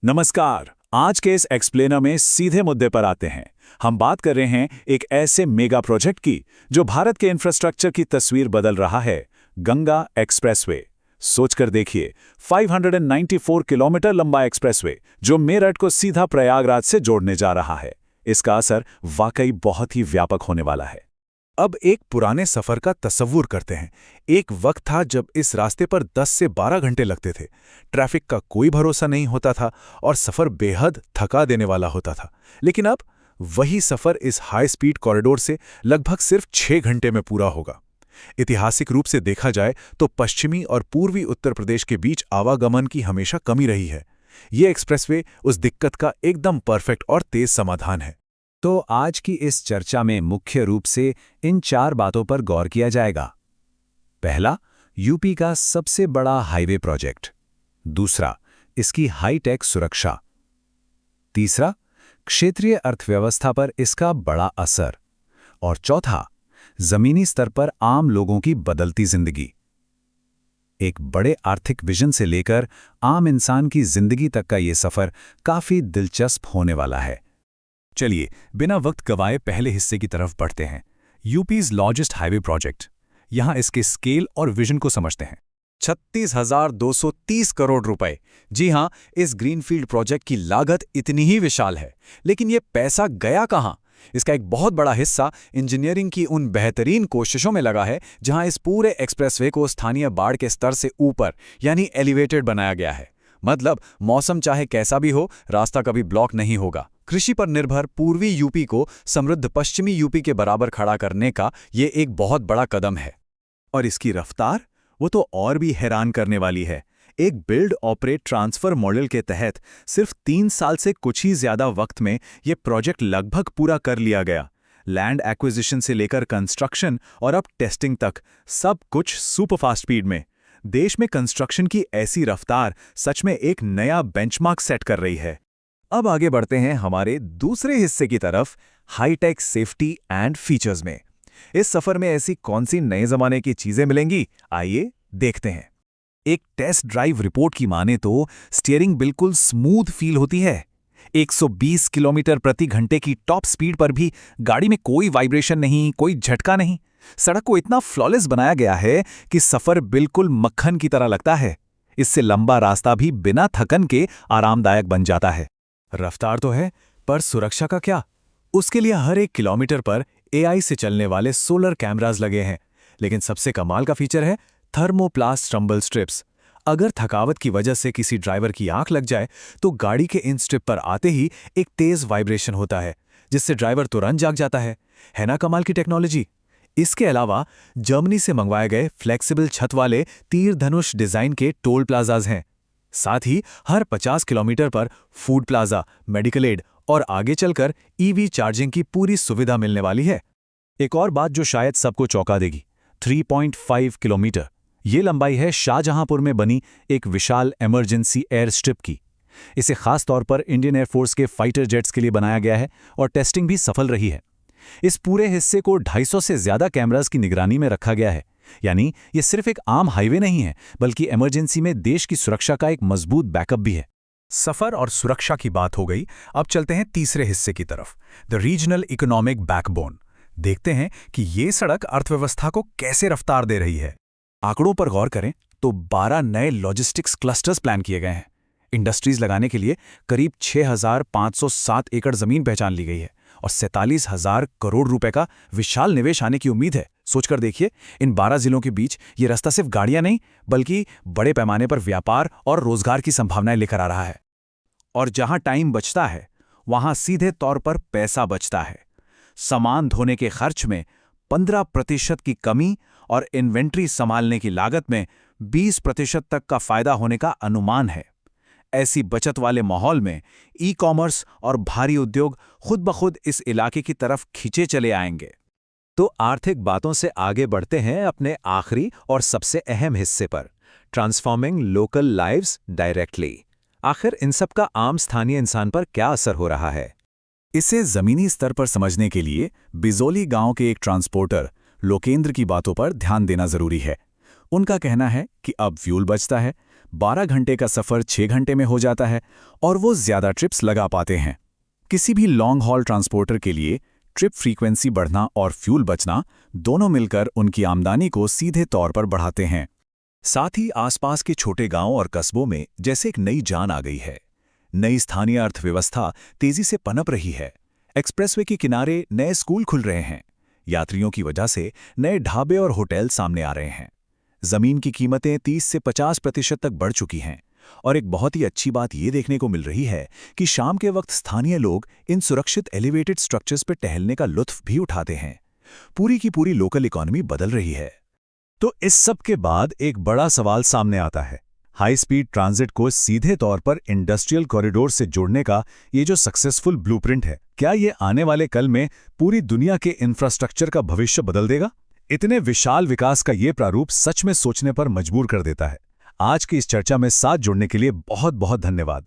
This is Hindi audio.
नमस्कार। आज के इस एक्सप्लेनर में सीधे मुद्दे पर आते हैं। हम बात कर रहे हैं एक ऐसे मेगा प्रोजेक्ट की जो भारत के इंफ्रास्ट्रक्चर की तस्वीर बदल रहा है, गंगा एक्सप्रेसवे। सोचकर देखिए, 594 किलोमीटर लंबा एक्सप्रेसवे जो मेरठ को सीधा प्रयागराज से जोड़ने जा रहा है। इसका असर वाकई बहुत ही व्यापक होने वाला है। अब एक पुराने सफर का तसव्वुर करते हैं। एक वक्त था जब इस रास्ते पर 10 से 12 घंटे लगते थे। ट्रैफिक का कोई भरोसा नहीं होता था और सफर बेहद थका देने वाला होता था। लेकिन अब वही सफर इस हाई स्पीड कॉरिडोर से लगभग सिर्फ 6 घंटे में पूरा होगा। ऐतिहासिक रूप से देखा जाए तो पश्चिमी और पूर्वी उत्तर प्रदेश के बीच आवागमन की हमेशा कमी रही है। ये एक्सप्रेसवे उस दिक्कत का एकदम परफेक्ट और तेज समाधान है। तो आज की इस चर्चा में मुख्य रूप से इन 4 बातों पर गौर किया जाएगा। पहला, यूपी का सबसे बड़ा हाईवे प्रोजेक्ट। दूसरा, इसकी हाईटेक सुरक्षा। तीसरा, क्षेत्रीय अर्थव्यवस्था पर इसका बड़ा असर। और चौथा, जमीनी स्तर पर आम लोगों की बदलती जिंदगी। एक बड़े आर्थिक विजन से लेकर आम इंसान की जिंदगी तक का ये सफर काफी दिलचस्प होने वाला है। चलिए, बिना वक्त गवाए पहले हिस्से की तरफ बढ़ते हैं। यूपीज लार्जेस्ट हाईवे प्रोजेक्ट। यहां इसके स्केल और विजन को समझते हैं। 36,230 करोड़ रुपए। जी हां, इस ग्रीनफील्ड प्रोजेक्ट की लागत इतनी ही विशाल है। लेकिन यह पैसा गया कहां? इसका एक बहुत बड़ा हिस्सा इंजीनियरिंग की उन बेहतरीन कोशिशों में लगा है जहां इस पूरे एक्सप्रेसवे को स्थानीय बाढ़ के स्तर से ऊपर यानी एलिवेटेड बनाया गया है। मतलब मौसम चाहे कैसा भी हो, रास्ता कभी ब्लॉक नहीं होगा। कृषि पर निर्भर पूर्वी यूपी को समृद्ध पश्चिमी यूपी के बराबर खड़ा करने का ये एक बहुत बड़ा कदम है। और इसकी रफ्तार, वो तो और भी हैरान करने वाली है। एक बिल्ड ऑपरेट ट्रांसफर मॉडल के तहत सिर्फ 3 साल से कुछ ही ज्यादा वक्त में ये प्रोजेक्ट लगभग पूरा कर लिया गया। लैंड एक्विजिशन से लेकर कंस्ट्रक्शन और अब टेस्टिंग तक सब कुछ सुपरफास्ट स्पीड में। देश में कंस्ट्रक्शन की ऐसी रफ्तार सच में एक नया बेंचमार्क सेट कर रही है। अब आगे बढ़ते हैं हमारे दूसरे हिस्से की तरफ, हाईटेक सेफ्टी एंड फीचर्स में। इस सफर में ऐसी कौन सी नए जमाने की चीजें मिलेंगी, आइए देखते हैं। एक टेस्ट ड्राइव रिपोर्ट की माने तो स्टीयरिंग बिल्कुल स्मूथ फील होती है। 120 किलोमीटर प्रति घंटे की टॉप स्पीड पर भी गाड़ी में कोई वाइब्रेशन नहीं, कोई झटका नहीं। सड़क को इतना फ्लॉलेस बनाया गया है कि सफर बिल्कुल मक्खन की तरह लगता है। इससे लंबा रास्ता भी बिना थकन के आरामदायक बन जाता है। रफ्तार तो है, पर सुरक्षा का क्या? उसके लिए हर 1 किलोमीटर पर एआई से चलने वाले सोलर कैमरास लगे हैं। लेकिन सबसे कमाल का फीचर है थर्मोप्लास्ट रंबल स्ट्रिप्स। अगर थकावट की वजह से किसी ड्राइवर की आंख लग जाए तो गाड़ी के इन स्ट्रिप पर आते ही एक तेज वाइब्रेशन होता है, जिससे ड्राइवर तुरंत जाग जाता है। है ना कमाल की टेक्नोलॉजी? इसके अलावा जर्मनी से मंगवाए गए फ्लेक्सिबल छत वाले तीर धनुष डिजाइन के टोल प्लाजाज हैं। साथ ही हर 50 किलोमीटर पर फूड प्लाजा, मेडिकल एड और आगे चलकर ईवी चार्जिंग की पूरी सुविधा मिलने वाली है। एक और बात जो शायद सबको चौंका देगी, 3.5 किलोमीटर। ये लंबाई है शाहजहांपुर में बनी एक विशाल इमरजेंसी एयर स्ट्रिप की। इसे खास तौर पर इंडियन एयरफोर्स के फाइटर जेट्स के लिए बनाया गया है और टेस्टिंग भी सफल रही है। इस पूरे हिस्से को 250 से ज्यादा कैमरास की निगरानी में रखा गया है। यानी ये सिर्फ एक आम हाईवे नहीं है, बल्कि इमरजेंसी में देश की सुरक्षा का एक मजबूत बैकअप भी है। सफर और सुरक्षा की बात हो गई, अब चलते हैं तीसरे हिस्से की तरफ, द रीजनल इकोनॉमिक बैकबोन। देखते हैं कि ये सड़क अर्थव्यवस्था को कैसे रफ्तार दे रही है। आंकड़ों पर गौर करें तो 12 नए लॉजिस्टिक्स क्लस्टर्स प्लान किए गए हैं। इंडस्ट्रीज लगाने के लिए करीब 6,507 एकड़ जमीन पहचान ली गई है और 47,000 करोड़ रुपए का विशाल निवेश आने की उम्मीद है। सोचकर देखिए, इन 12 जिलों के बीच ये रास्ता सिर्फ गाड़ियां नहीं, बल्कि बड़े पैमाने पर व्यापार और रोजगार की संभावनाएं लेकर आ रहा है। और जहां टाइम बचता है, वहां सीधे तौर पर पैसा बचता है। सामान धोने के खर्च में 15% की कमी और इन्वेंट्री संभालने की लागत में 20% तक का फायदा होने का अनुमान है। ऐसी बचत वाले माहौल में ई कॉमर्स और भारी उद्योग खुद ब खुद इस इलाके की तरफ खींचे चले आएंगे। तो आर्थिक बातों से आगे बढ़ते हैं अपने आखिरी और सबसे अहम हिस्से पर, ट्रांसफॉर्मिंग लोकल लाइव्स डायरेक्टली। आखिर इन सब का आम स्थानीय इंसान पर क्या असर हो रहा है? इसे जमीनी स्तर पर समझने के लिए बिजोली गांव के एक ट्रांसपोर्टर लोकेंद्र की बातों पर ध्यान देना जरूरी है। उनका कहना है कि अब फ्यूल बचता है, 12 घंटे का सफ़र 6 घंटे में हो जाता है और वो ज़्यादा ट्रिप्स लगा पाते हैं। किसी भी लॉन्ग हॉल ट्रांसपोर्टर के लिए ट्रिप फ्रीक्वेंसी बढ़ना और फ्यूल बचना दोनों मिलकर उनकी आमदनी को सीधे तौर पर बढ़ाते हैं। साथ ही आसपास के छोटे गांवों और कस्बों में जैसे एक नई जान आ गई है। नई स्थानीय अर्थव्यवस्था तेजी से पनप रही है। एक्सप्रेसवे के किनारे नए स्कूल खुल रहे हैं। यात्रियों की वजह से नए ढाबे और होटल सामने आ रहे हैं। जमीन की कीमतें 30 से 50% तक बढ़ चुकी हैं। और एक बहुत ही अच्छी बात ये देखने को मिल रही है कि शाम के वक्त स्थानीय लोग इन सुरक्षित एलिवेटेड स्ट्रक्चर्स पर टहलने का लुत्फ भी उठाते हैं। पूरी की पूरी लोकल इकोनॉमी बदल रही है। तो इस सब के बाद एक बड़ा सवाल सामने आता है। हाई स्पीड ट्रांजिट को सीधे तौर पर इंडस्ट्रियल कॉरिडोर से जोड़ने का ये जो सक्सेसफुल ब्लूप्रिंट है, क्या ये आने वाले कल में पूरी दुनिया के इंफ्रास्ट्रक्चर का भविष्य बदल देगा? इतने विशाल विकास का ये प्रारूप सच में सोचने पर मजबूर कर देता है। आज की इस चर्चा में साथ जुड़ने के लिए बहुत बहुत धन्यवाद।